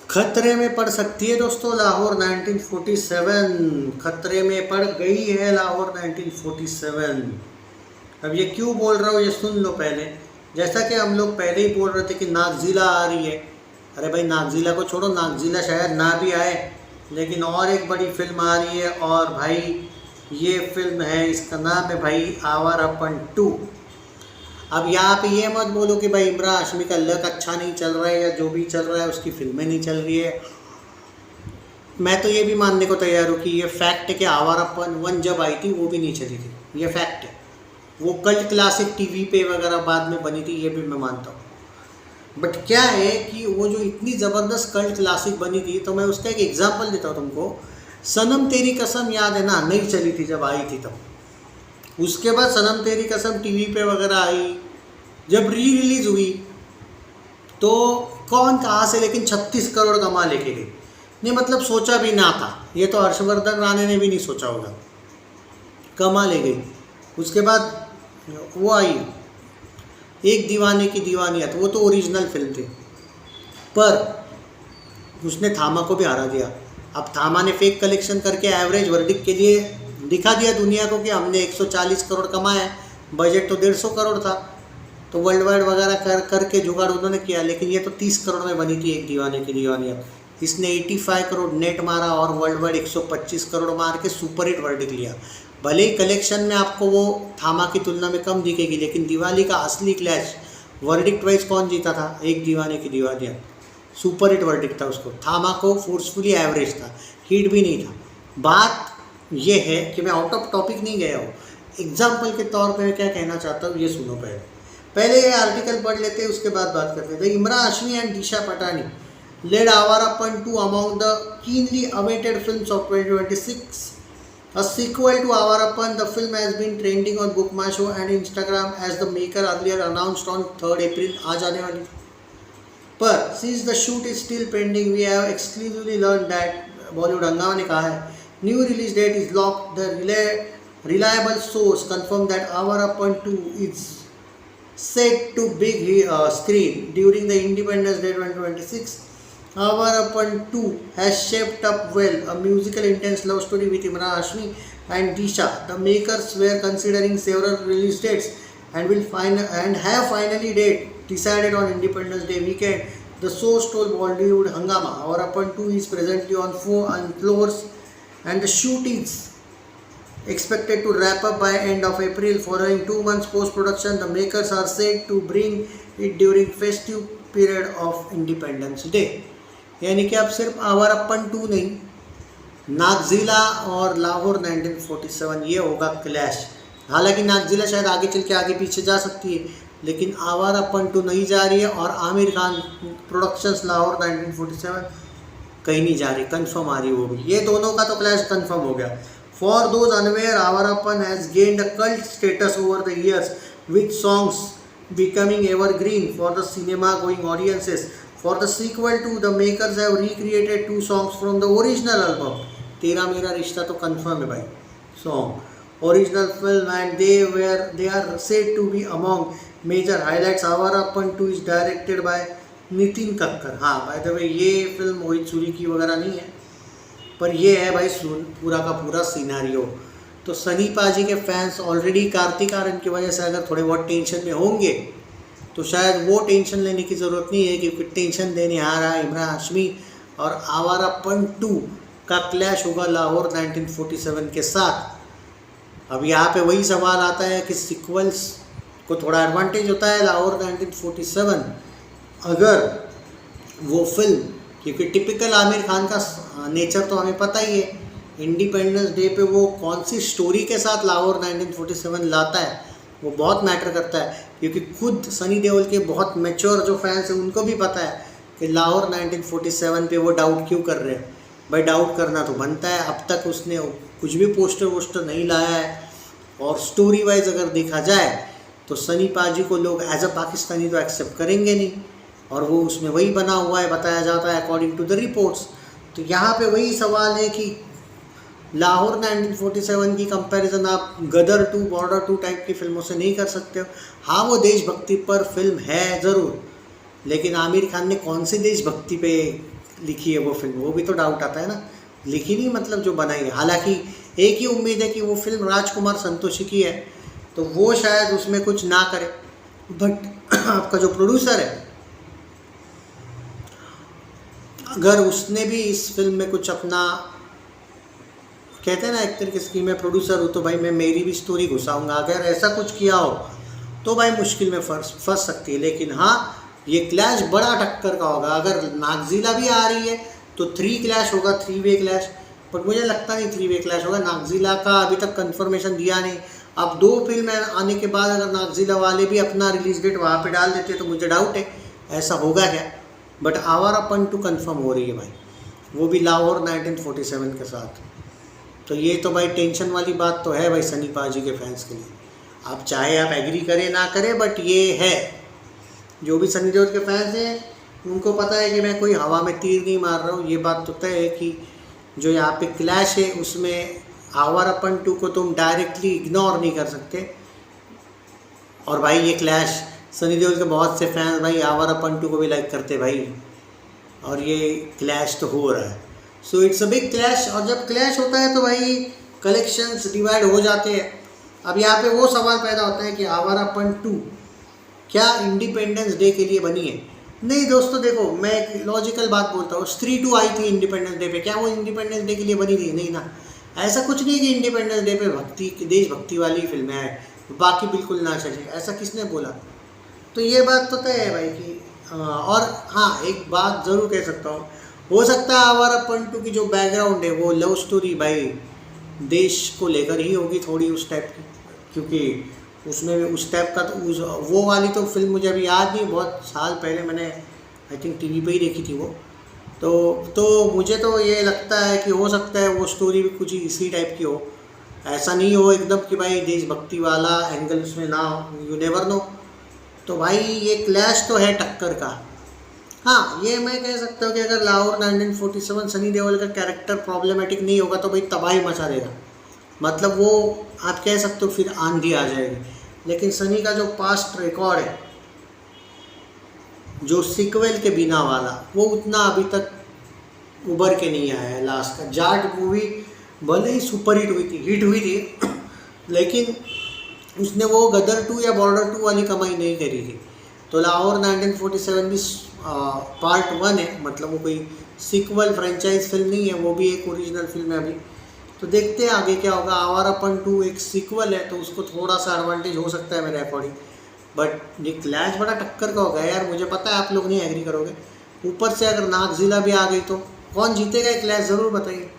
खतरे में पड़ सकती है दोस्तों लाहौर 1947। खतरे में पड़ गई है लाहौर 1947। अब ये क्यों बोल रहा हूँ ये सुन लो पहले। जैसा कि हम लोग पहले ही बोल रहे थे कि नागजीला आ रही है। अरे भाई नागजीला को छोड़ो, नागजीला शायद ना भी आए, लेकिन और एक बड़ी फिल्म आ रही है। और भाई ये फिल्म है, इसका नाम है भाई आवारापन 2। अब यहाँ पे ये मत बोलो कि भाई इमरान हाशमी का लक अच्छा नहीं चल रहा है या जो भी चल रहा है उसकी फिल्में नहीं चल रही है। मैं तो ये भी मानने को तैयार हूँ कि ये फैक्ट है कि आवारापन 1 जब आई थी वो भी नहीं चली थी, ये फैक्ट है। वो कल्ट क्लासिक टीवी पे वगैरह बाद में बनी थी, ये भी मैं मानता हूँ। बट क्या है कि वो जो इतनी ज़बरदस्त कल्ट क्लासिक बनी थी, तो मैं उसका एक एग्जाम्पल देता हूँ तुमको। सनम तेरी कसम याद है ना, नहीं चली थी जब आई थी तब। उसके बाद सनम तेरी कसम टीवी पे वगैरह आई, जब री रिलीज़ हुई तो कौन कहाँ से लेकिन 36 करोड़ कमा लेके गई। नहीं मतलब सोचा भी ना था, ये तो हर्षवर्धन राणे ने भी नहीं सोचा होगा, कमा ले गई। उसके बाद वो आई एक दीवाने की दीवानियत, वो तो ओरिजिनल फिल्म थी, पर उसने थामा को भी हरा दिया। अब थामा ने फेक कलेक्शन करके एवरेज वर्डिक्ट के लिए दिखा दिया दुनिया को कि हमने 140 करोड़ कमाए, बजट तो 150 करोड़ था, तो वर्ल्ड वाइड वगैरह करके जुगाड़ उन्होंने किया। लेकिन ये तो 30 करोड़ में बनी थी एक दीवाने की दीवानियत। इसने 85 करोड़ नेट मारा और वर्ल्ड वाइड 125 करोड़ मार के सुपर हिट वर्डिक्ट लिया। भले ही कलेक्शन में आपको वो थामा की तुलना में कम दिखेगी, लेकिन दिवाली का असली क्लैश वर्डिक्ट वाइज कौन जीता था? एक दीवाने की दीवानियत, सुपर हिट वर्डिक्ट था उसको। थामा को फोर्सफुली एवरेज था, हिट भी नहीं था। बात ये है कि मैं आउट ऑफ टॉपिक नहीं गया हूँ, एग्जाम्पल के तौर पर मैं क्या कहना चाहता हूँ ये सुनो। पहले ये आर्टिकल पढ़ लेते हैं, उसके बाद बात करते हैं। Imran Hashmi and Disha Patani led Awarappan 2 among the keenly awaited films of 2026. A sequel to Awarappan, the film has been trending on BookMyShow and Instagram as the maker earlier announced on 3rd April आ जाने वाली। पर since the shoot is still pending, we have exclusively learned that Bollywood हंगामा ने कहा है new release date is locked. The reliable source confirmed that Awarappan 2 is set to big screen during the Independence Day 2026. Awarappan 2 has shaped up well, a musical intense love story with Imran Hashmi and Disha. The makers were considering several release dates and have finally date decided on Independence Day weekend. The source told Bollywood Hungama. Awarappan 2 is presently on floors and the shoot is expected to wrap up by end of April. Following 2 months post-production, the makers are said to bring it during festive period of Independence Day. यानी कि अब सिर्फ आवारापन 2 नहीं, नागजीला और लाहौर 1947 ये होगा clash. हालांकि नागजीला शायद आगे चल के आगे पीछे जा सकती है, लेकिन आवारापन 2 नहीं जा रही है। और आमिर खान प्रोडक्शंस लाहौर 1947 कहीं नहीं जा रही, कंफर्म आ रही वो भी। ये दोनों का तो क्लैश कंफर्म हो गया। For those unaware, Awarappan has gained a cult status over the years, with songs becoming evergreen for the cinema-going audiences. For the sequel to, the makers have recreated 2 songs from the original album. तेरा मेरा रिश्ता तो confirm है भाई song, original film, and they are said to be among major highlights. Awarappan 2 is directed by Nitin Kakkar. हाँ by the way ये film मोहित सूरी की वगैरह नहीं है, पर ये है भाई पूरा का पूरा सिनेरियो। तो सनी पाजी के फैंस ऑलरेडी कार्तिक आर्यन की वजह से अगर थोड़े बहुत टेंशन में होंगे, तो शायद वो टेंशन लेने की ज़रूरत नहीं है, क्योंकि टेंशन देने आ रहा है इमरान हाशमी। और आवारापन 2 का क्लैश होगा लाहौर 1947 के साथ। अब यहाँ पे वही सवाल आता है कि सीक्वल्स को थोड़ा एडवांटेज होता है लाहौर 1947 अगर वो फिल्म, क्योंकि टिपिकल आमिर खान का नेचर तो हमें पता ही है, इंडिपेंडेंस डे पे वो कौन सी स्टोरी के साथ लाहौर 1947 लाता है वो बहुत मैटर करता है। क्योंकि खुद सनी देओल के बहुत मैच्योर जो फैंस हैं उनको भी पता है कि लाहौर 1947 पे वो डाउट क्यों कर रहे हैं। भाई डाउट करना तो बनता है, अब तक उसने कुछ भी पोस्टर वोस्टर नहीं लाया है। और स्टोरी वाइज अगर देखा जाए तो सनी पाजी को लोग एज अ पाकिस्तानी तो एक्सेप्ट करेंगे नहीं, और वो उसमें वही बना हुआ है बताया जाता है अकॉर्डिंग टू द रिपोर्ट्स। तो यहाँ पे वही सवाल है कि लाहौर 1947 की कंपैरिजन आप गदर 2, बॉर्डर 2 टाइप की फिल्मों से नहीं कर सकते हो। हाँ वो देशभक्ति पर फिल्म है ज़रूर, लेकिन आमिर खान ने कौन सी देशभक्ति पे लिखी है वो फिल्म, वो भी तो डाउट आता है ना। लिखी नहीं मतलब जो बनाई है। हालांकि एक ही उम्मीद है कि वो फिल्म राजकुमार संतोषी की है तो वो शायद उसमें कुछ ना करे, बट आपका जो प्रोड्यूसर है अगर उसने भी इस फिल्म में कुछ अपना, कहते हैं ना एक तरीके से कि मैं प्रोड्यूसर हूँ तो भाई मैं मेरी भी स्टोरी घुसाऊंगा, अगर ऐसा कुछ किया हो तो भाई मुश्किल में फंस सकती है। लेकिन हाँ, ये क्लैश बड़ा टक्कर का होगा। अगर नागजीला भी आ रही है तो 3 क्लैश होगा, 3 वे क्लैश। बट मुझे लगता नहीं 3 वे क्लैश होगा। नागजीला का अभी तक कंफर्मेशन दिया नहीं। अब 2 फिल्म आने के बाद अगर नागजीला वाले भी अपना रिलीज डेट वहाँ पे डाल देते तो मुझे डाउट है ऐसा होगा क्या। बट आवारापन 2 कंफर्म हो रही है भाई, वो भी लाहौर 1947 के साथ। तो ये तो भाई टेंशन वाली बात तो है भाई सनी पाजी के फैंस के लिए। आप चाहे आप एग्री करें ना करें, बट ये है। जो भी सनी देओल के फैंस हैं उनको पता है कि मैं कोई हवा में तीर नहीं मार रहा हूँ। ये बात तो तय है कि जो यहाँ पे क्लैश है उसमें आवारापन 2 को तुम डायरेक्टली इग्नोर नहीं कर सकते। और भाई ये क्लैश, सनी देओल के बहुत से फैंस भाई आवारापन 2 को भी लाइक करते भाई, और ये क्लैश तो हो रहा है। So it's a big clash. और जब क्लैश होता है तो भाई कलेक्शंस डिवाइड हो जाते हैं। अब यहाँ पे वो सवाल पैदा होता है कि आवारापन 2 क्या इंडिपेंडेंस डे के लिए बनी है? नहीं दोस्तों, देखो मैं एक लॉजिकल बात बोलता हूँ। स्त्री 2 आई थी इंडिपेंडेंस डे पे, क्या वो इंडिपेंडेंस डे के लिए बनी थी? नहीं ना। ऐसा कुछ नहीं कि इंडिपेंडेंस डे पे देशभक्ति वाली फिल्में आए बाकी बिल्कुल ना चले, ऐसा किसने बोला? तो ये बात तो तय है भाई कि और हाँ, एक बात ज़रूर कह सकता हूँ, हो सकता है आवारापन 2 की जो बैकग्राउंड है वो लव स्टोरी भाई देश को लेकर ही होगी थोड़ी उस टाइप की, क्योंकि उसमें उस टाइप का तो वो वाली तो फिल्म मुझे अभी याद नहीं, बहुत साल पहले मैंने आई थिंक टीवी पे ही देखी थी वो। तो मुझे तो ये लगता है कि हो सकता है वो स्टोरी भी कुछ इसी टाइप की हो। ऐसा नहीं हो एकदम कि भाई देशभक्ति वाला एंगल उसमें ना हो, यू नेवर नो। तो भाई ये क्लैश तो है टक्कर का। हाँ, ये मैं कह सकता हूँ कि अगर लाहौर 1947 सनी देओल का कैरेक्टर प्रॉब्लमेटिक नहीं होगा तो भाई तबाही मचा देगा। मतलब वो आप कह सकते हो फिर आंधी आ जाएगी। लेकिन सनी का जो पास्ट रिकॉर्ड है जो सीक्वल के बिना वाला, वो उतना अभी तक उभर के नहीं आया है। लास्ट का जाट मूवी भले ही सुपर हिट हुई थी लेकिन उसने वो गदर 2 या बॉर्डर 2 वाली कमाई नहीं करी थी। तो लाहौर 1947 भी पार्ट 1 है, मतलब वो कोई सीक्वल फ्रेंचाइज फिल्म नहीं है, वो भी एक ओरिजिनल फिल्म है अभी। तो देखते हैं आगे क्या होगा। आवारापन 2 एक सीक्वल है तो उसको थोड़ा सा एडवांटेज हो सकता है मेरे अकॉर्डिंग। बट ये क्लैश बड़ा टक्कर का होगा यार, मुझे पता है आप लोग नहीं एग्री करोगे। ऊपर से अगर नागजीला भी आ गई तो कौन जीतेगा ये क्लैश, ज़रूर बताइए।